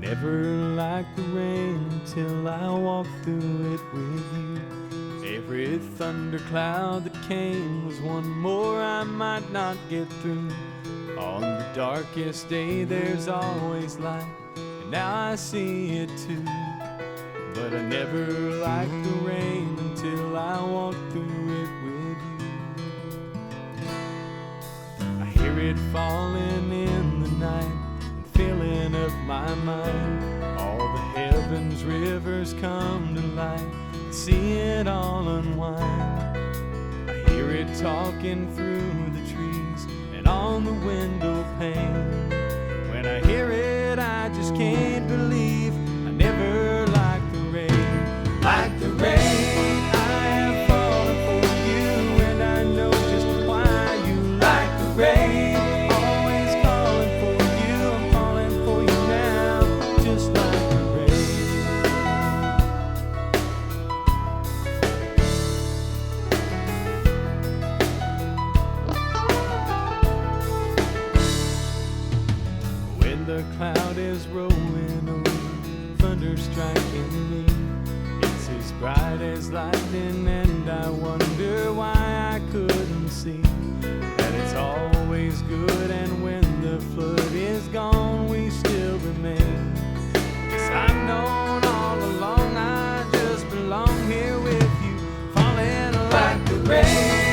Never liked the rain until I walked through it with you. Every thundercloud that came was one more I might not get through. On the darkest day there's always light, and now I see it too. But I never liked the rain until I walked through it with you. I hear it falling in the night, filling up my mind. All the heavens rivers come to light, I see it all unwind. I hear it talking through the trees and on the window pane. When I hear it, I just can't believe I never liked the rain. Like the rain, I have fallen for you, and I know just why you like the rain. The cloud is rolling over, thunder striking me. It's as bright as lightning, and I wonder why I couldn't see that it's always good, and when the flood is gone, we still remain. 'Cause I've known all along I just belong here with you, falling like the rain.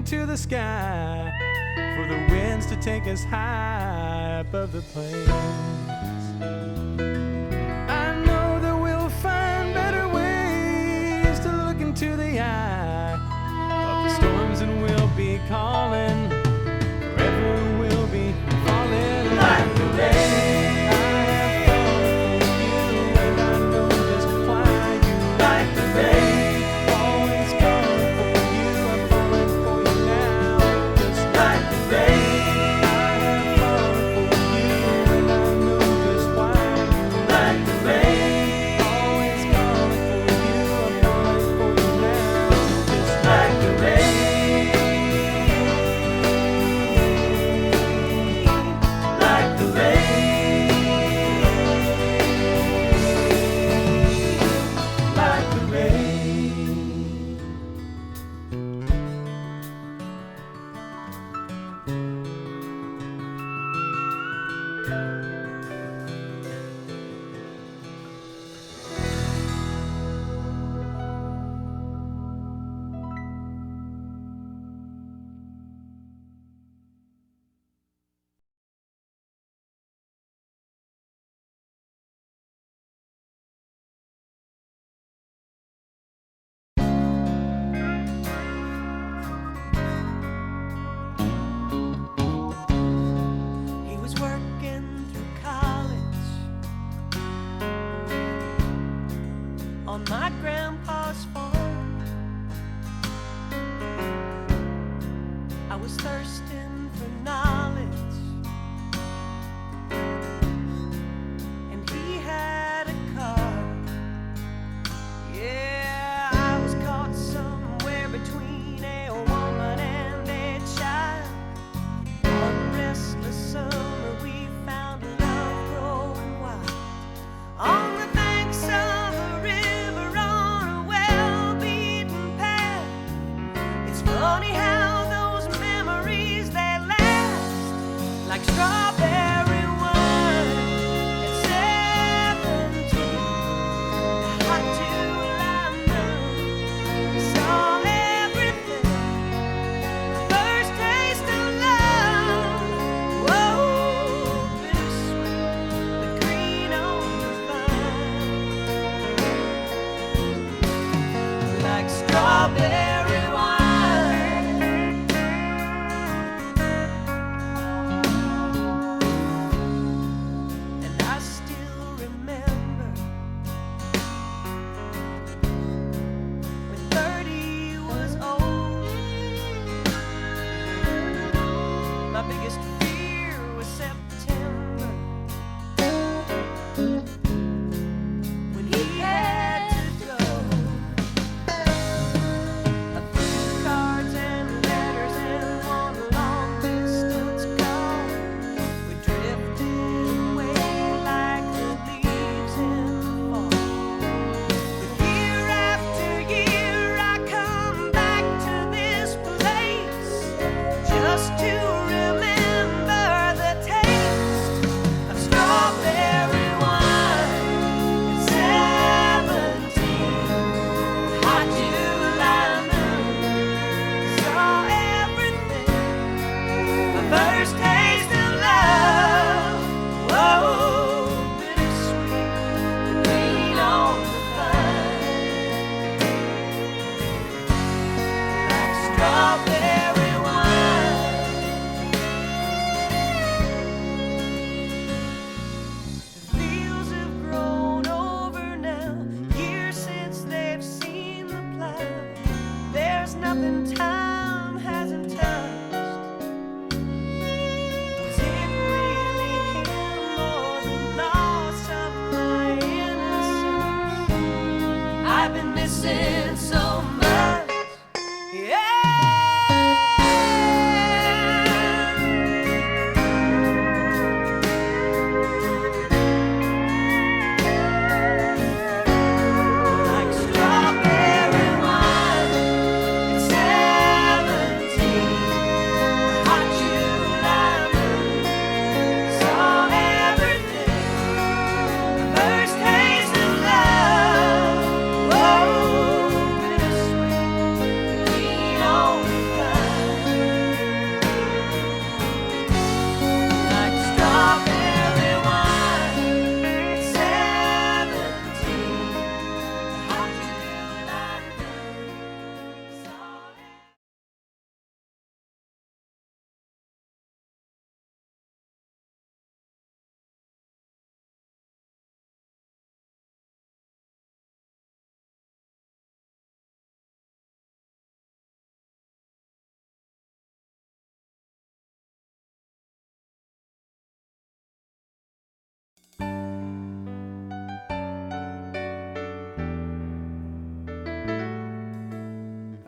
To the sky for the winds to take us high above the plains. I know that we'll find better ways to look into the eye of the storms, and we'll be calling, forever we'll be falling like the rain.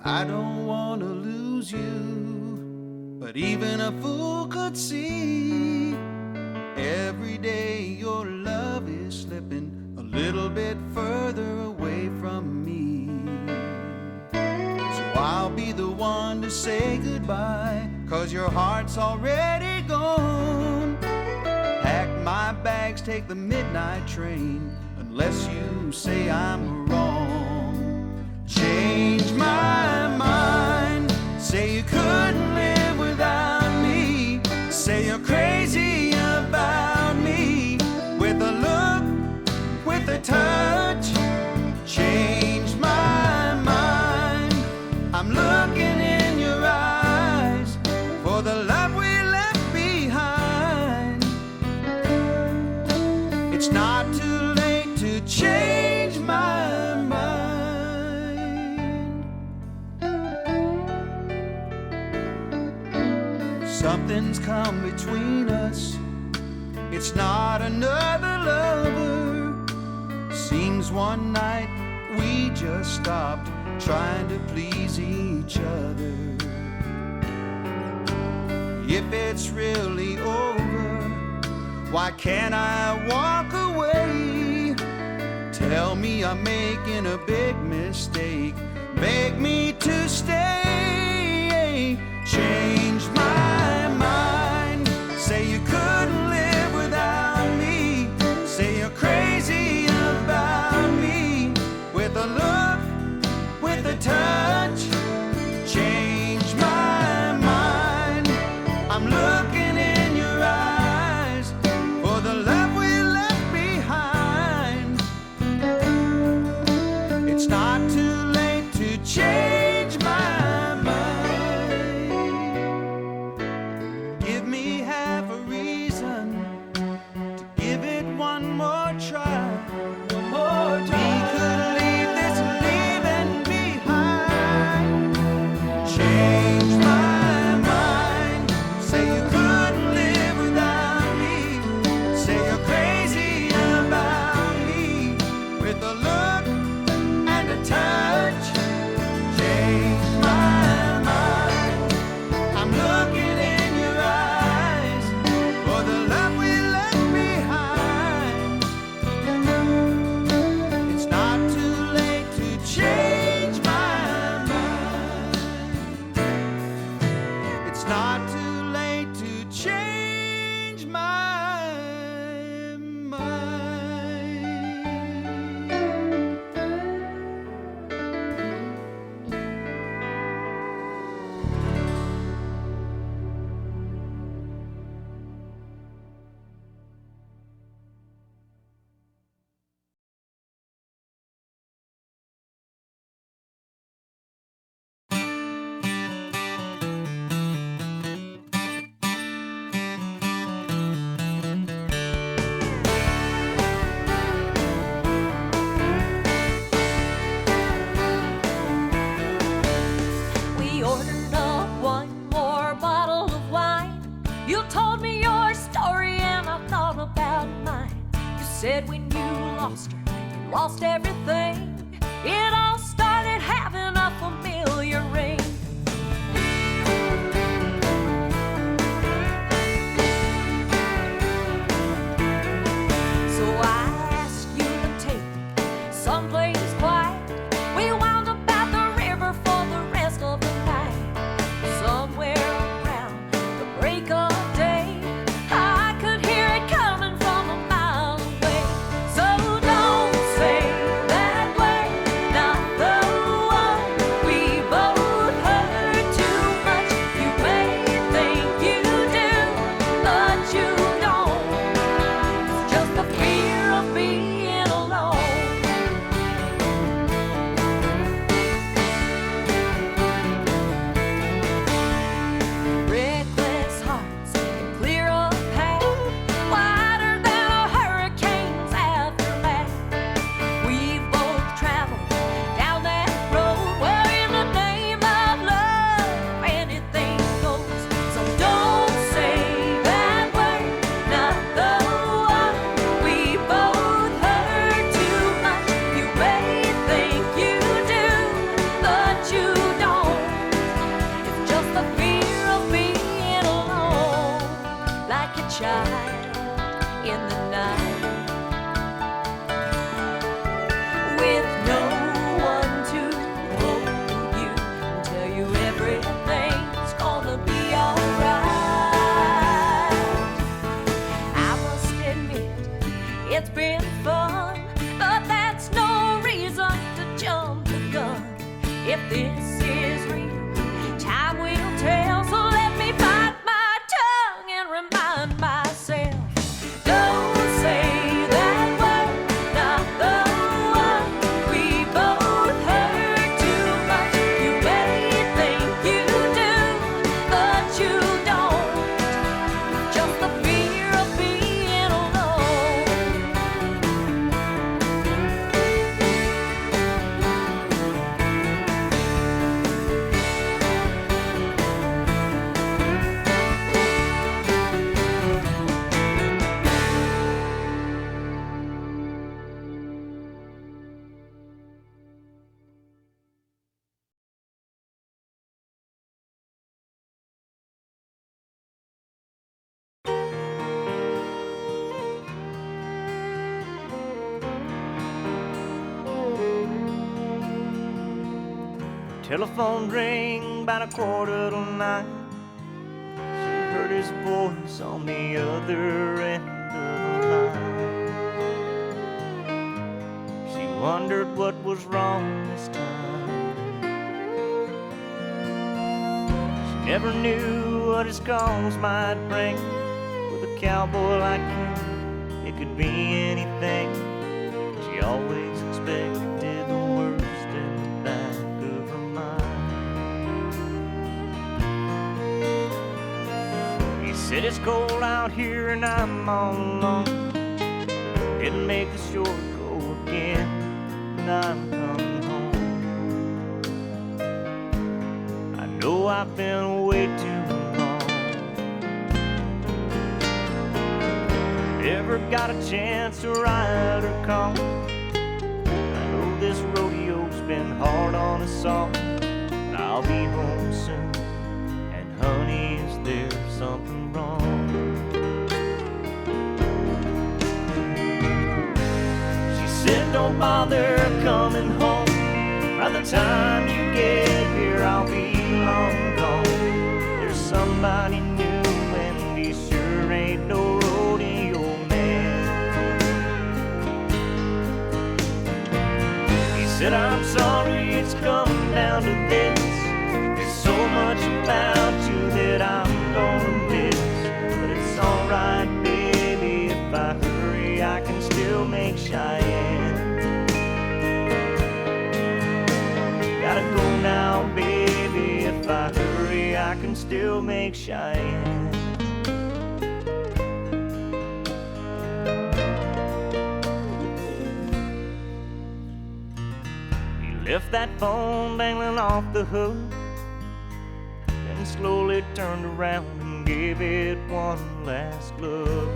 I don't want to lose you, but even a fool could see every day your love is slipping a little bit further away from me. So I'll be the one to say goodbye, 'cause your heart's already gone. Pack my bags, take the midnight train, unless you say I'm wrong. Change my mind, say you couldn't live without me, say you're crazy about me, with a look, with a touch. Change my mind, I'm looking in your eyes for the love we left behind. It's not too late to change my mind. Something's come between us, it's not another lover. Seems one night we just stopped trying to please each other. If it's really over, why can't I walk away? Tell me I'm making a big mistake, beg me to stay. Change my mind, say you couldn't live without me, say you're crazy about me, with a look, with a touch. Change my mind, I'm looking in your eyes for the love we left behind. It's not too late to change my mind. Give me half a reason to give it one more try. One more try. We could leave this leaving behind. Change my mind, say you couldn't live without me, say you're crazy about me, with a look and a touch. Change my mind, I'm looking in your eyes for the love we left behind. It's not too late to change my mind. It's not too late to change my mind. We ordered up one more bottle of wine. You told me your story and I thought about mine. You said when you lost her, you lost everything. It all started having a familiar ring. So I asked you to take me someplace quiet. We wound up at the river for the rest of the night. Somewhere around the break of day, I could hear it coming from a mile away. So don't say that we're not the one we both Telephone rang about 8:45. She heard his voice on the other end of the line. She wondered what was wrong this time. She never knew what his calls might bring. With a cowboy like him, it could be anything. She always expected the worst in the back of her mind. He said it's cold out here and I'm all alone. Didn't make the shore go again, and I'm coming home. I know I've been away too long. Never got a chance to ride or call. I know this rodeo's been hard on us all, but I'll be home soon. And honey, is there something wrong? She said, don't bother coming home. By the time you get here, I'll be long gone. There's somebody new, and he sure ain't no rodeo man. He said, I'm sorry it's come down to this. There's so much about you that I'm gonna miss. But it's alright, baby, if I hurry, I can still make Cheyenne. Gotta go now, baby, if I hurry, I can still make Cheyenne. He left that phone dangling off the hook, then slowly turned around and gave it one last look.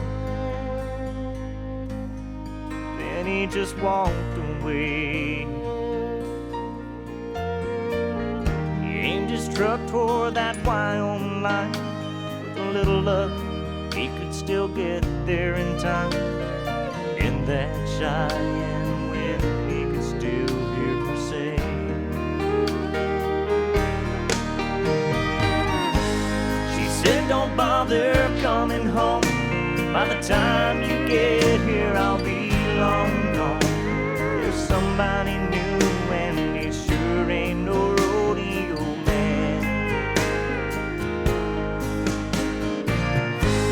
Then he just walked away. He aimed his truck toward that Wyoming line. With a little luck, he could still get there in time. In that Cheyenne wind, he could still hear her say, she said, don't bother coming home. By the time you get here, I'll be long gone. There's somebody new, and he sure ain't no rodeo man.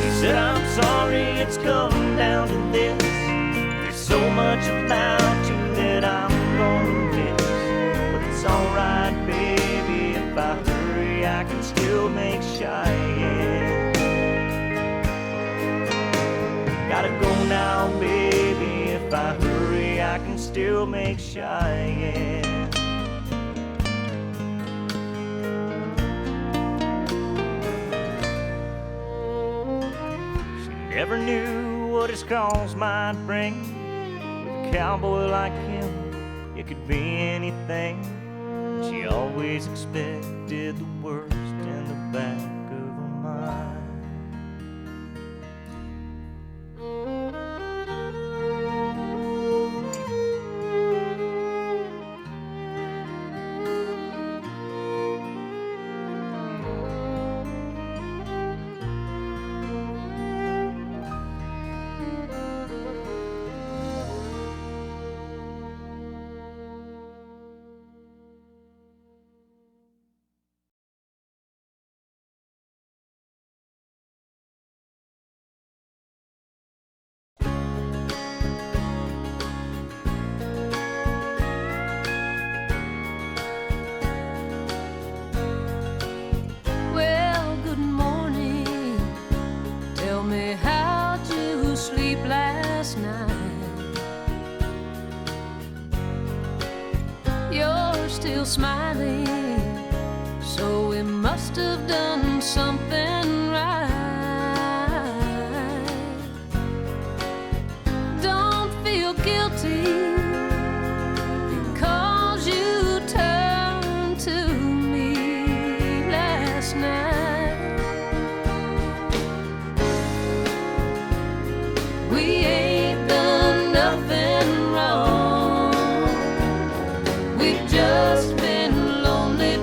He said, I'm sorry it's come down to this. There's so much about you that I'm gonna miss. But it's alright, baby, if I hurry, I can still make Cheyenne. Gotta go now, baby, if I hurry, I can still make Cheyenne. She never knew what his calls might bring. With a cowboy like him, it could be anything. She always expected the worst in the back of her mind. Smiling, so we must have done something right. Don't feel guilty because you turned to me last night. We ain't done nothing wrong. We've just been lonely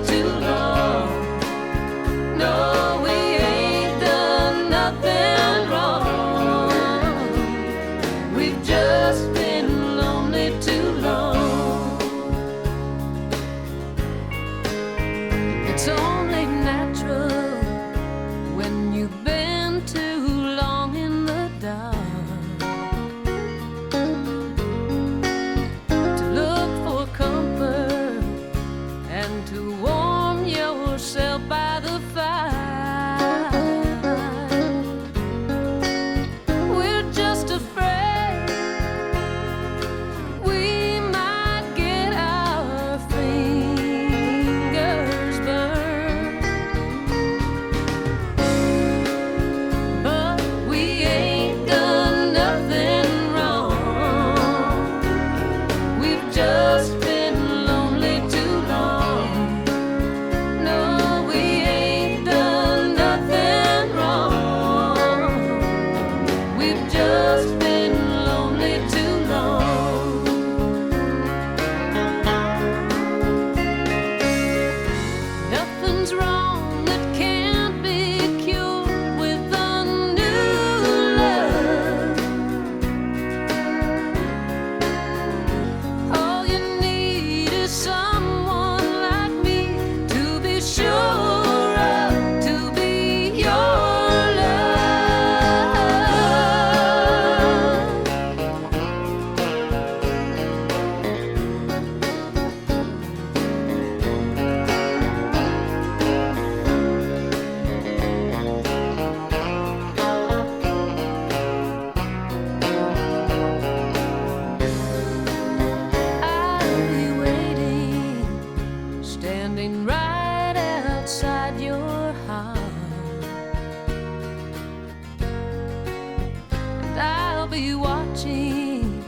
be watching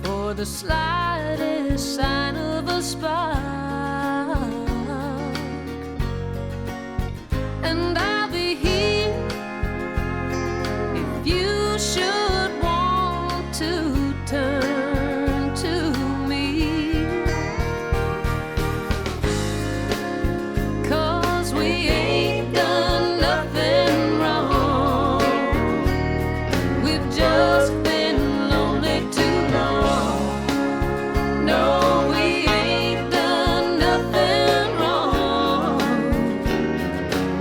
for the slightest sign of a spark, and I'll be here if you should want to turn to me, 'cause we ain't done nothing wrong. We've just been lonely too long. No, we ain't done nothing wrong.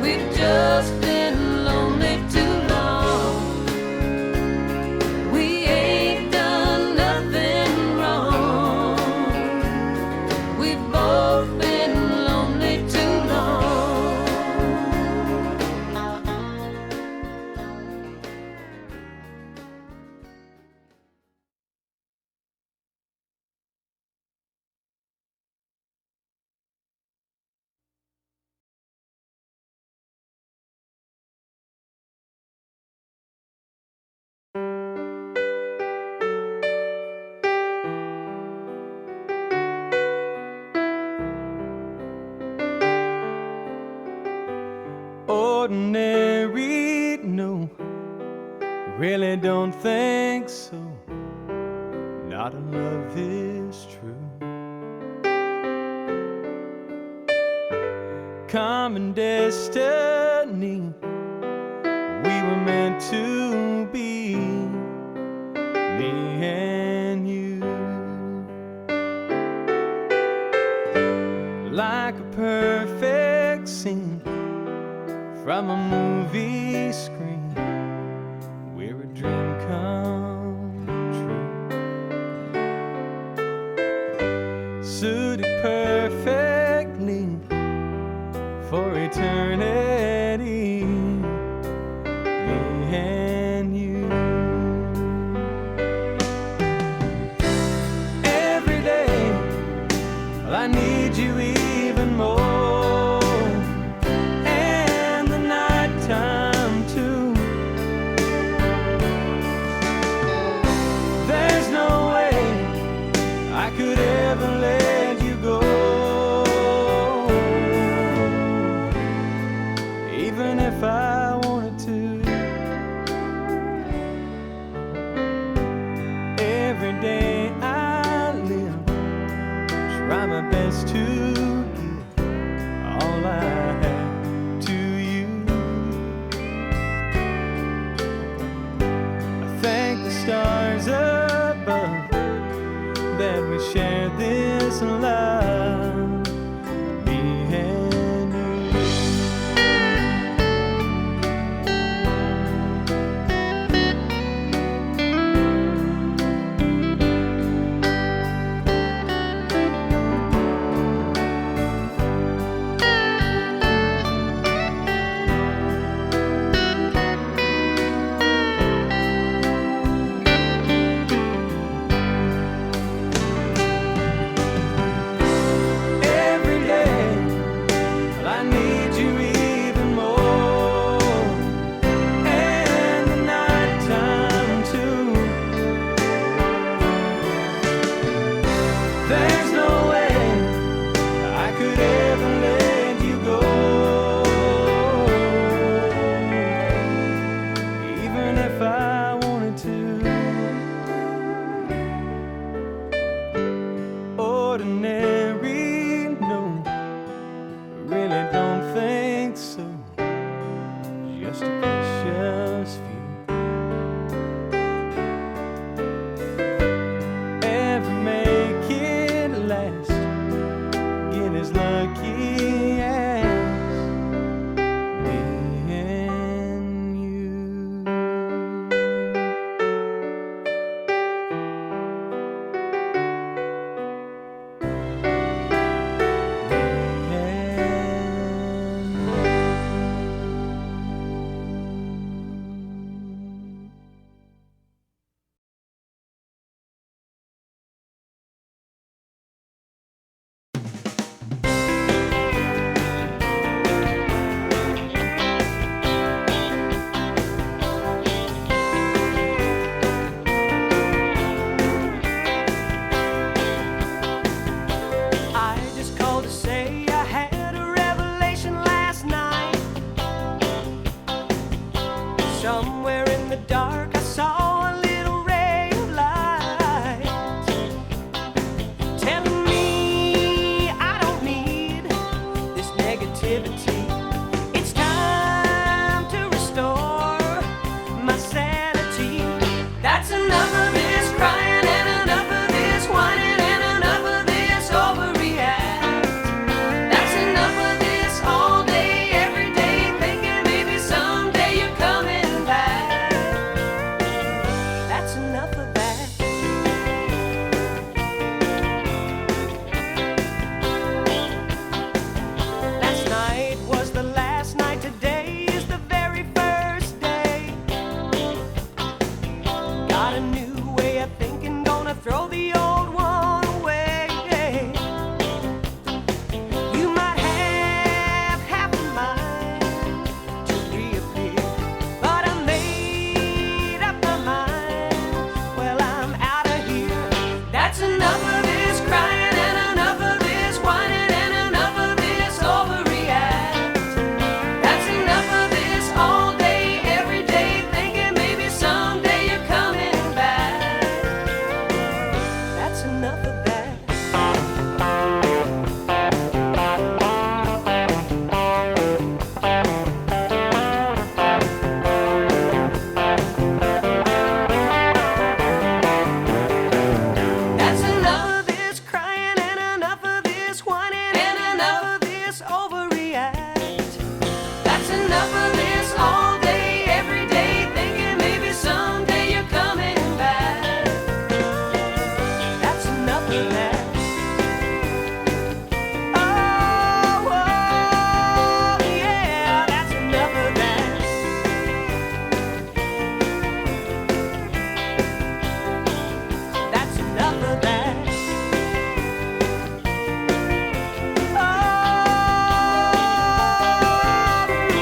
We've just been lonely too long. We ain't done nothing wrong. We've both been lonely too long. Ordinary, no, really don't think so. Not a love is true. Common destiny, we were meant to be, me and you. Like a perfect scene from a movie screen, we're a dream come true. Suited perfectly for eternity, me and you. Every day, well, I need you even more. And the nighttime too. There's no way I could ever let you go, even if I wanted to. Every day I live, try my best to give all I have to you. I thank the stars above that we share this love, me and you. Every day, well, I need you even more. And the nighttime too. There's no way I could ever let you go, even if I wanted to. Ordinary, no, really don't think so. Just a precious few. Ever make it last, get as lucky as me and you. Me and Somewhere in the dark I saw a little ray of light, telling me I don't need this negativity. It's time to restore my sanity. That's enough of this crying and enough of this whining and enough of this overreact. That's enough of this all day, every day, thinking maybe someday you're coming back. That's enough of that. Last night was the last night, today is the very first day. Got a new way of thinking, gonna throw the old one away. You might have half a mind to reappear, but I made up my mind. Well, I'm out of here. That's enough of this crying and enough of this whining and enough of this overreact. That's enough of this all day, every day, thinking maybe someday you're coming back. That's enough of that. That's enough of this crying and enough of this whining and enough of this overreact. That's enough of this all day, every day, thinking maybe someday you're coming back. That's enough of that. Oh, yeah, that's enough of that. That's enough of that. Oh,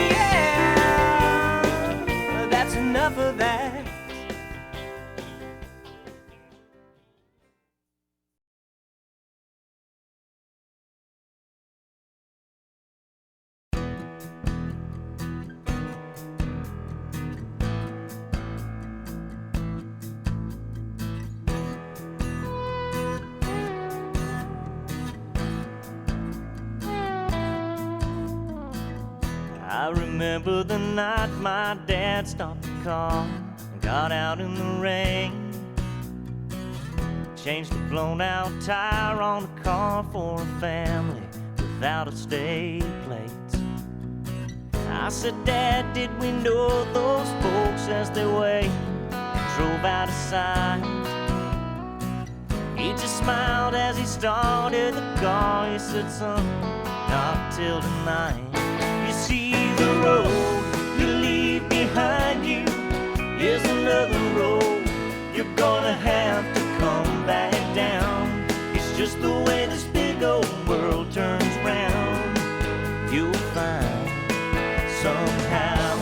yeah, that's enough of that. I remember the night my dad stopped the car and got out in the rain. Changed the blown out tire on the car for a family without a stay plate. I said, Dad, did we know those folks as they waved and drove out of sight? He just smiled as he started the car. He said, son, not till tonight. You see, the road you leave behind you is another road you're gonna have to come back down. It's just the way this big old world turns round. You'll find somehow,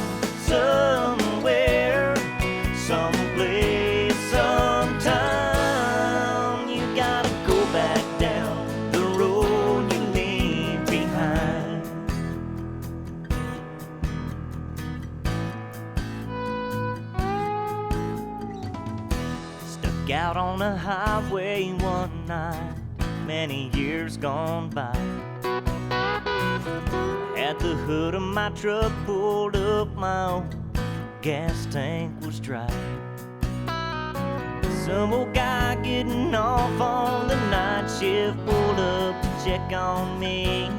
somewhere, someplace, sometime, you gotta go back down the road you leave behind. Stuck out on a highway one night, many years gone by. Had the hood of my truck pulled up, my old gas tank was dry. Some old guy getting off on the night shift pulled up to check on me.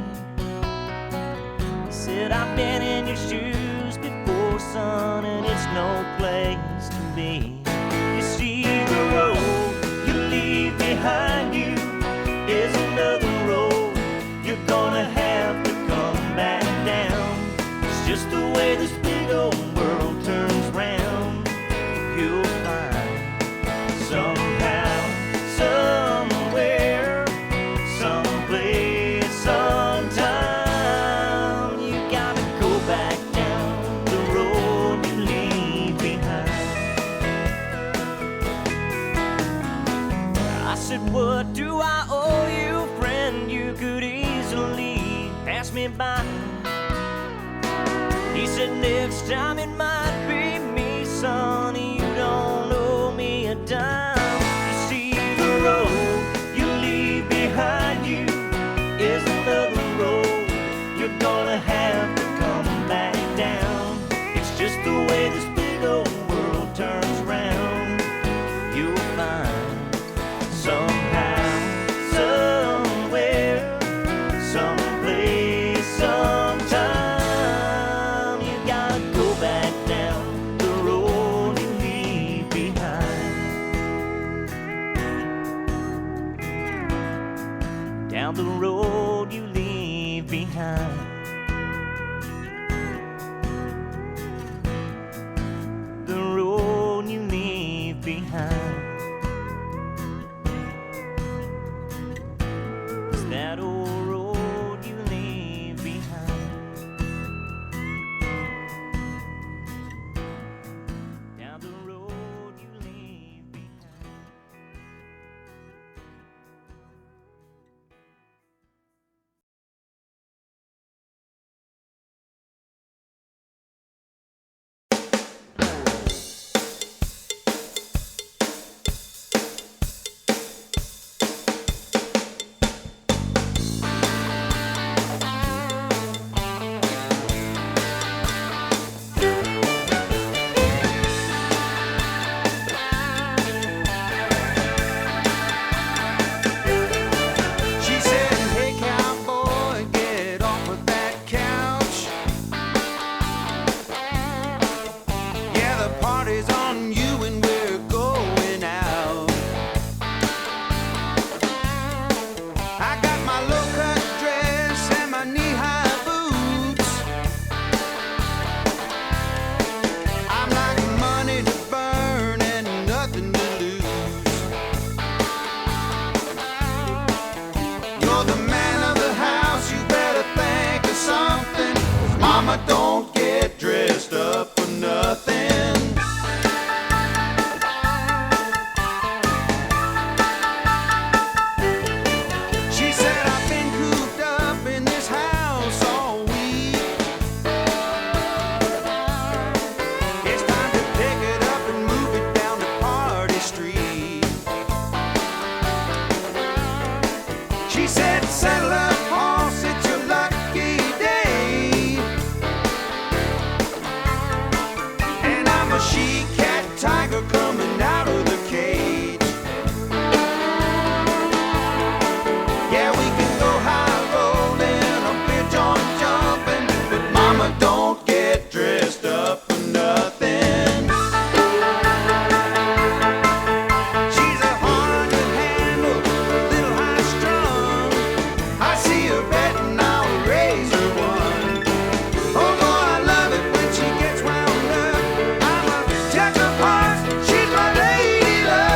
He said, I've been in your shoes before, son, and it's no place to be. You see, the road you leave behind you is another road you're gonna have to come back down. It's just the way this big old world turns round. You'll find somehow, somewhere, someplace, sometime, you gotta go back down the road you leave behind. I said, what do I owe you, friend? You could easily pass me by. He said, next time it might be me. nothing. She's a hard to handle, a little high strung. I see her betting I'll raise her one. Oh boy, I love it when she gets wound up. I'm a jack of hearts, she's my lady love.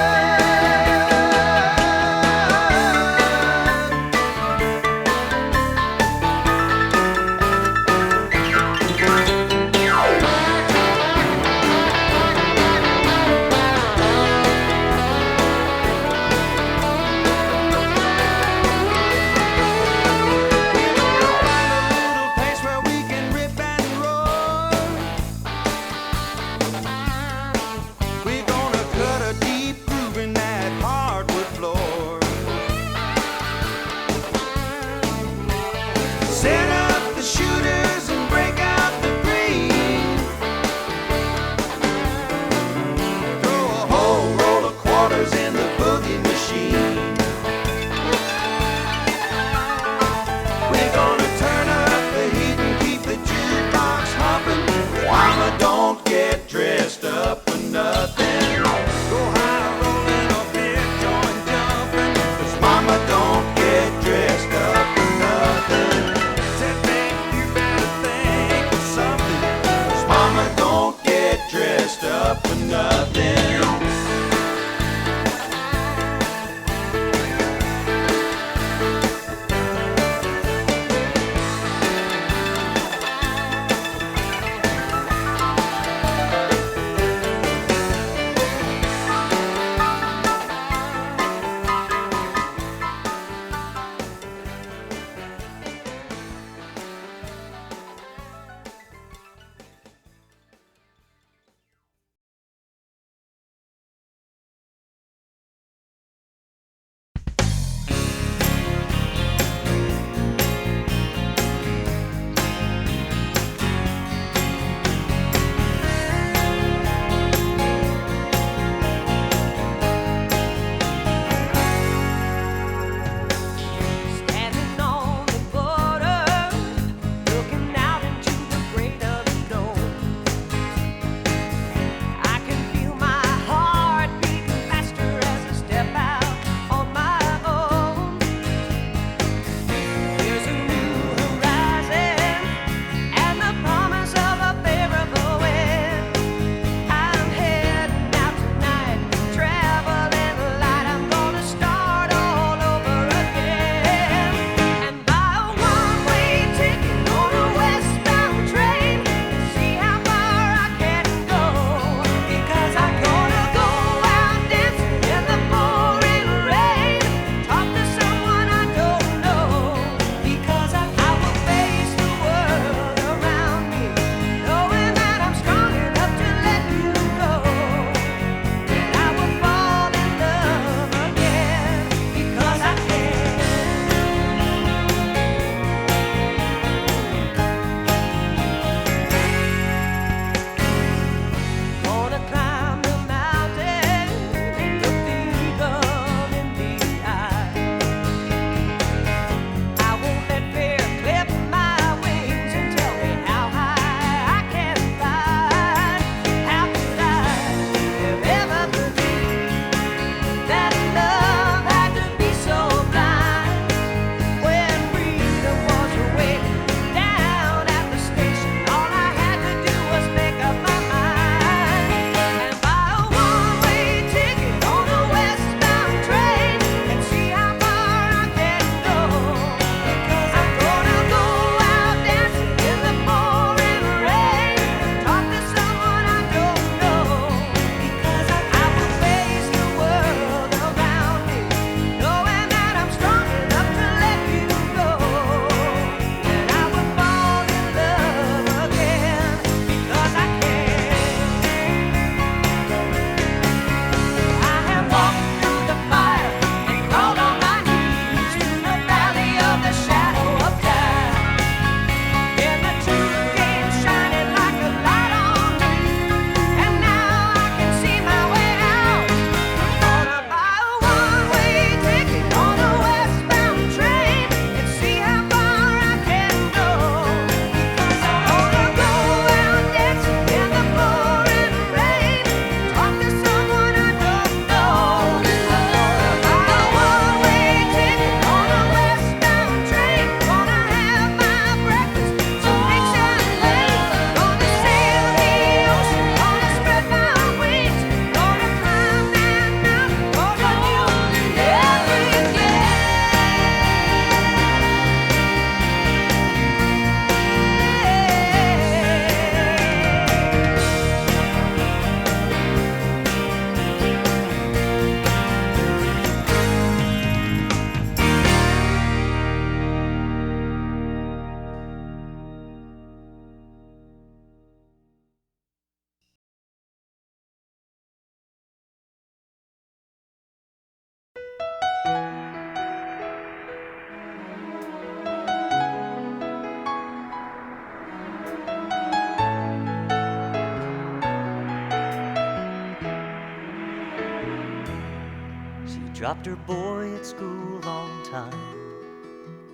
Dropped her boy at school on time.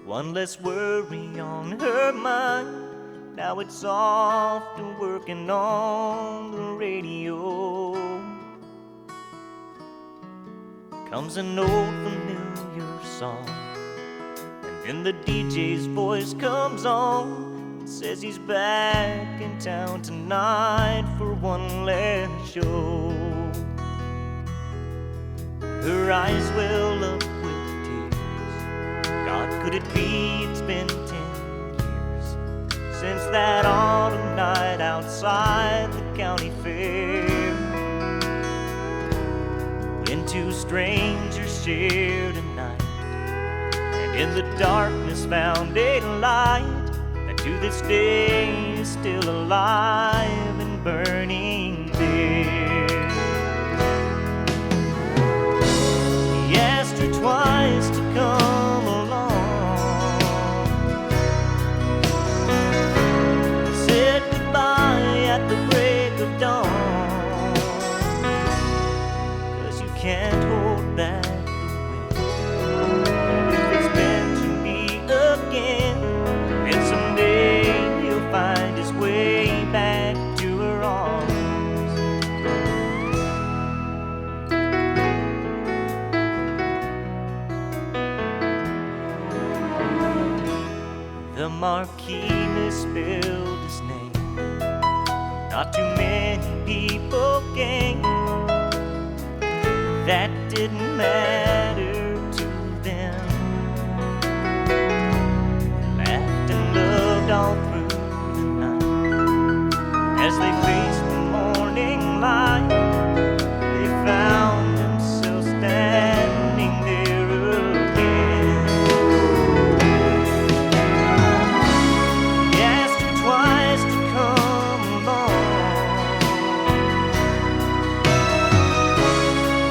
One less worry on her mind. Now it's off and working on the radio. Comes an old familiar song, and then the DJ's voice comes on and says he's back in town tonight for one last show. Her eyes well up with tears. God, could it be it's been 10 years since that autumn night outside the county fair, when two strangers shared a night, and in the darkness found a light that to this day is still alive and burning there. He asked her twice to come along. He said goodbye at the break of dawn. 'Cause you can't hold back the wind. If it's meant to be again, then someday he'll find his way back to her arms. The Marquis misspelled his name. Not too many people came. That didn't matter to them. Laughed and loved all through the night. As they faced the morning light, they found themselves standing there again. He asked her twice to come along.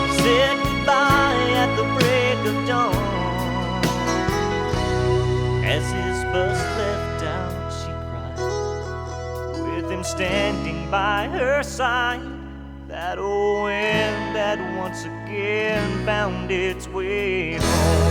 He said goodbye at the break of dawn. As his bus left out, she cried, with him standing by her side. That old wind that once again found its way home.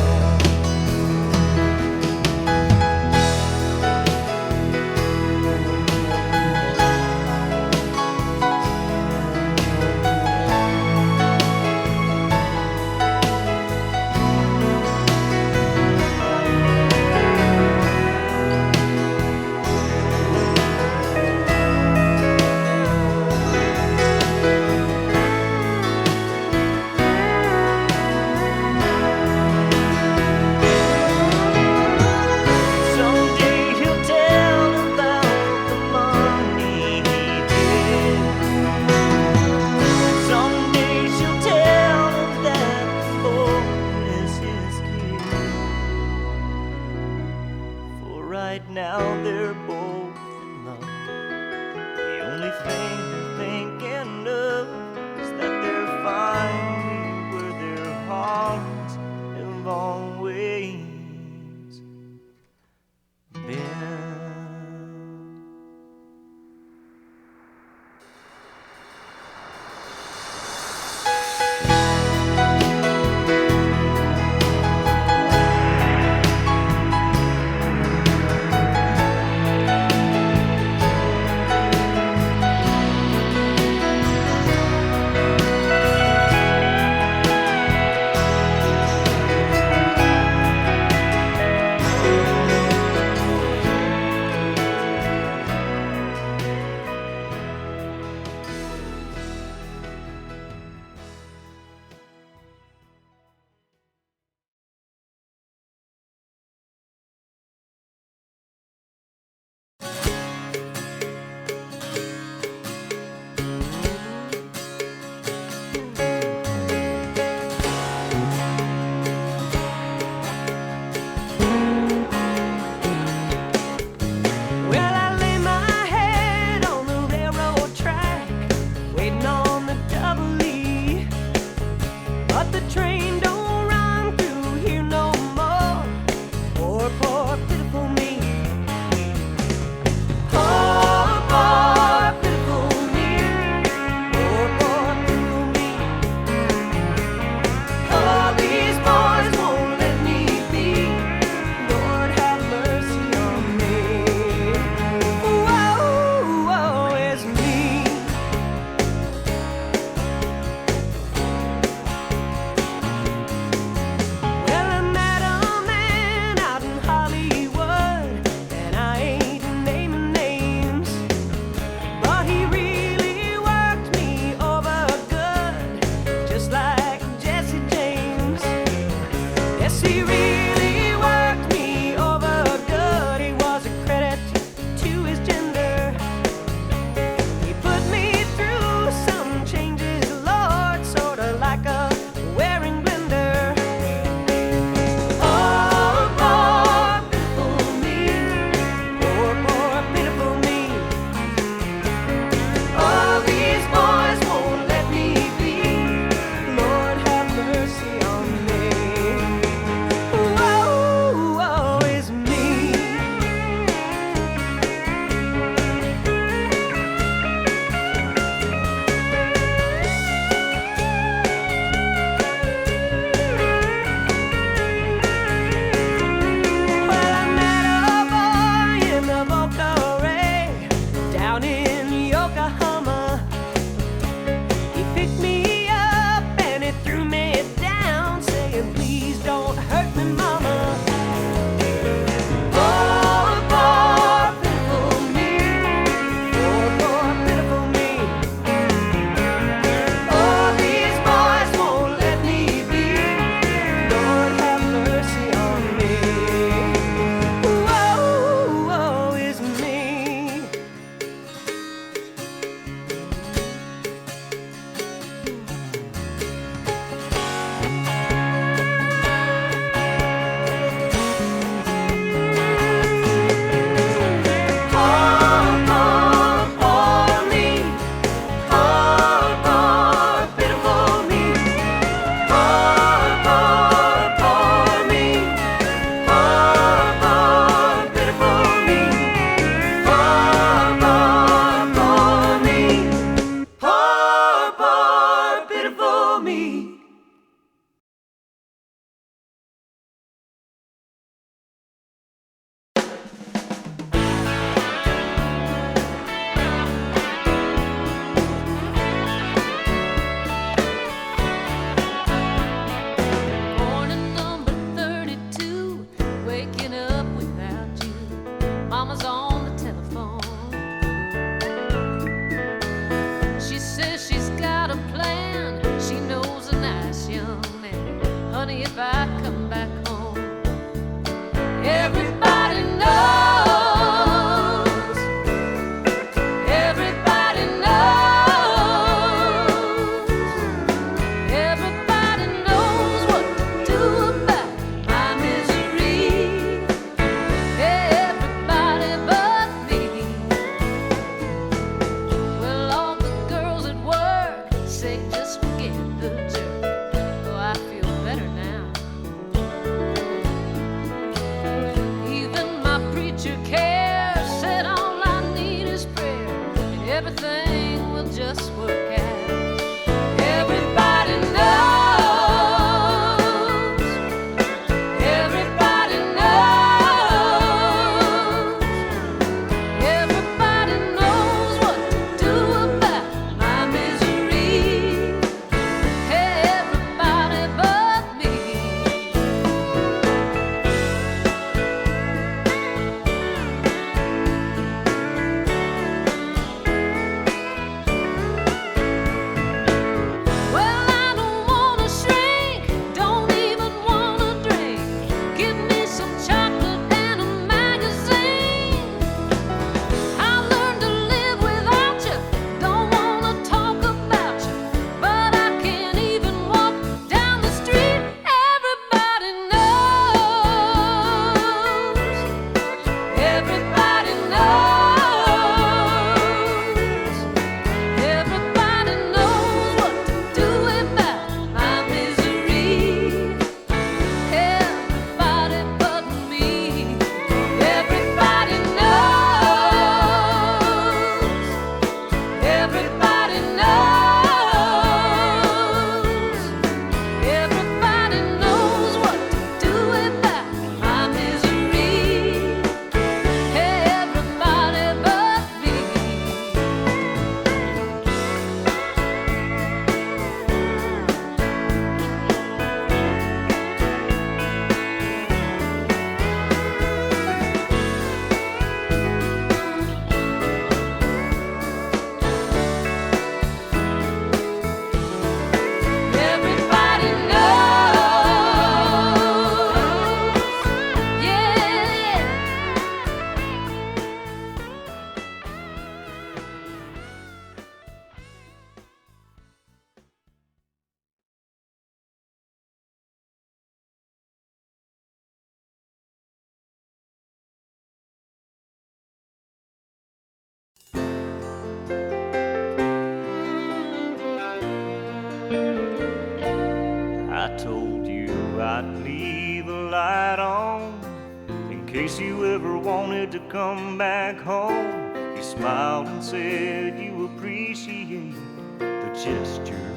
case you ever wanted to come back home. You smiled and said you appreciate the gesture.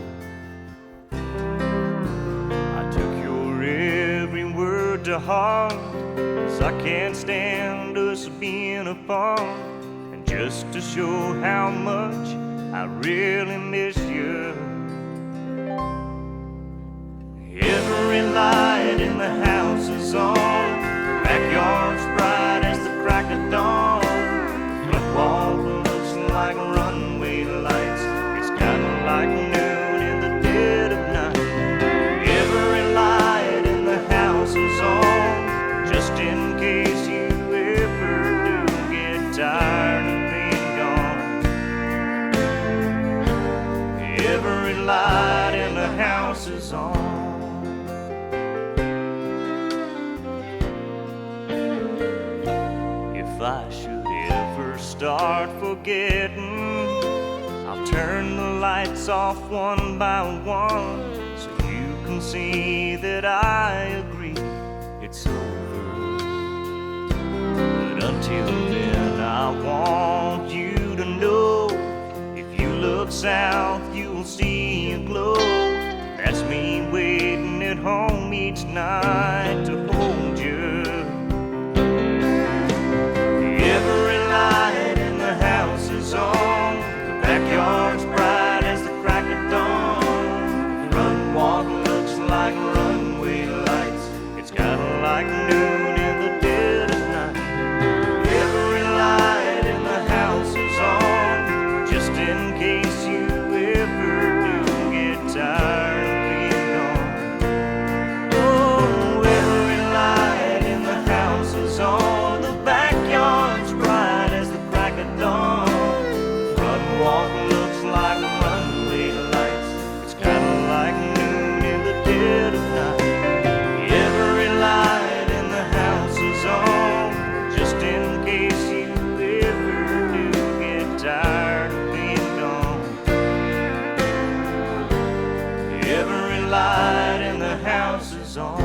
I took your every word to heart, 'cause I can't stand us being apart. And just to show how much I really miss you, every light in the house is on, backyard's bright as the crack of dawn. Front wall looks like runway lights. It's kinda like noon in the dead of night. Every light in the house is on, just in case you ever do get tired of being gone. Every light in the house is on. If I should ever start forgetting, I'll turn the lights off one by one, so you can see that I agree it's over. But until then, I want you to know, if you look south, you'll see a glow. That's me waiting at home each night to hold you. Every light in the house is on, the backyard's bright as the crack of dawn. The front walk looks like runway lights. It's kinda like noon in the dead of night. Every light in the house is on, just in case you ever do get tired of being gone. Oh, every light in the house is on, the backyard's bright as the crack of dawn. Front walk looks like runway lights. It's kinda like noon in the dead of night. Every light in the house is on, just in case you ever do get tired of being gone. Every light in the house is on.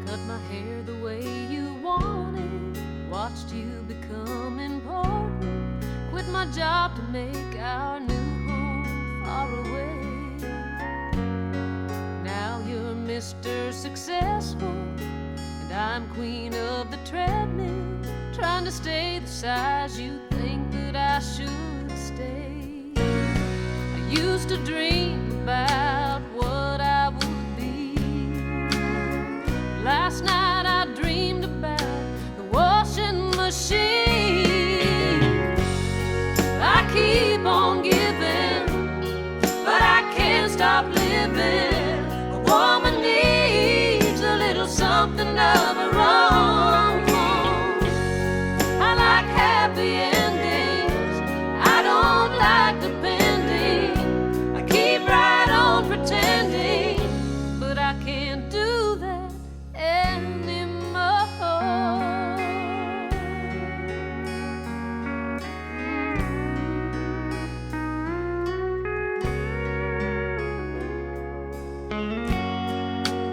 Cut my hair the way you wanted, watched you become important, quit my job to make our new home far away. Now you're Mr. Successful, and I'm queen of the treadmill, trying to stay the size you think that I should stay. I used to dream about what I would be. Last night I dreamed about the washing machine. I keep on giving, but I can't stop living. A woman needs a little something of her own. I like happy endings, I don't like depending. I keep right on pretending, but I can't do that anymore.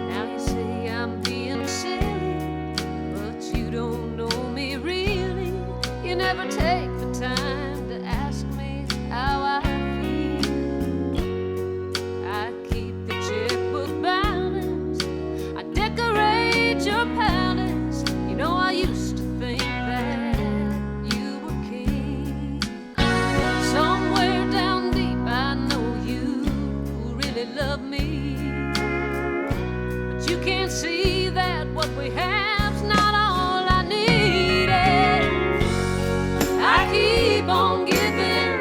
Now you say I'm being silly, but you don't know me really. You never take the time to ask me how I feel. I keep the checkbook balance, I decorate your palace. You know I used to think that you were king. Somewhere down deep I know you really love me, but you can't see that what we have's not all I needed. I keep on giving,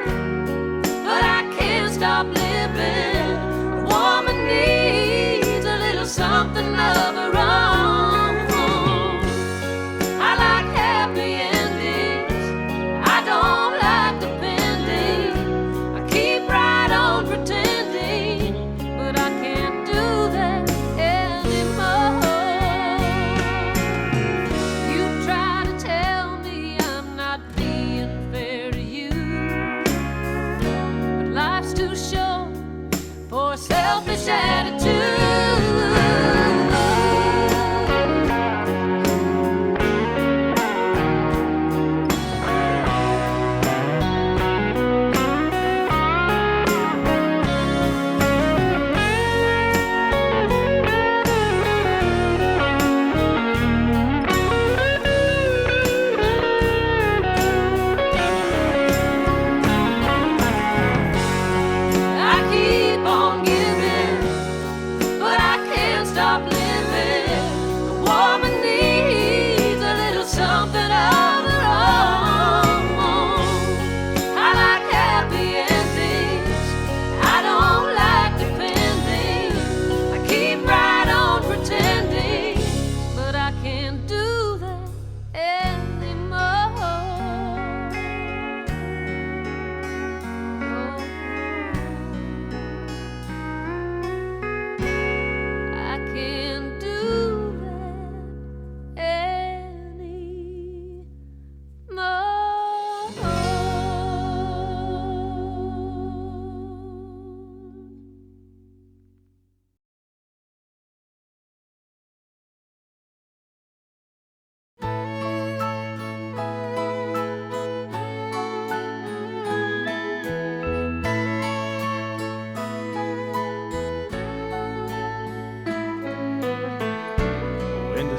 attitude.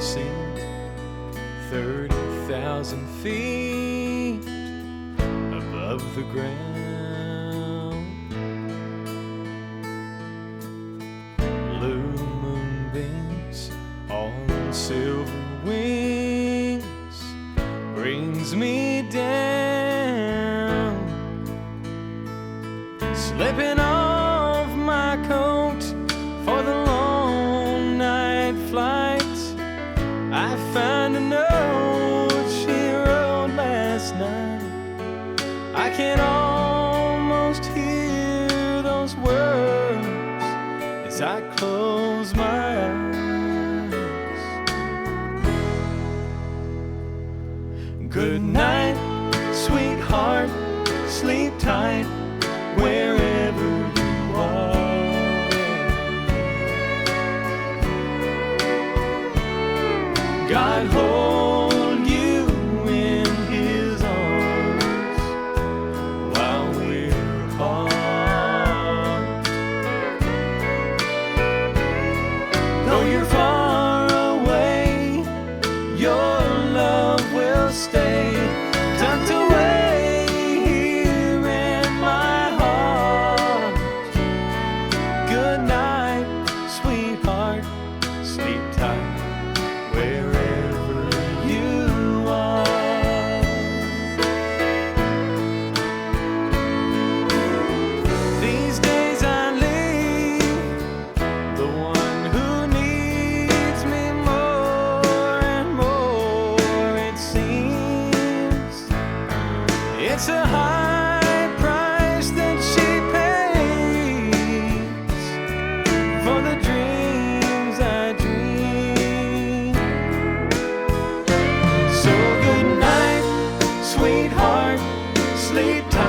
Seemed 30,000 feet above the ground. Blue moonbeams on silver wings brings me down, slipping off my coat for the long night flight. I found a note she wrote last night. I can almost hear those words as I close my eyes. Good night, sweetheart, sleep tight wherever you are. God hold you in His arms while we're apart. Though you're far away, your love will stay tucked away here in my heart. Good night, sweetheart, sleep tight wherever you are. These days I leave the one who needs me more and more, it seems. It's a high price that she pays for the dreams I dream. So good night, sweetheart, sleep tight.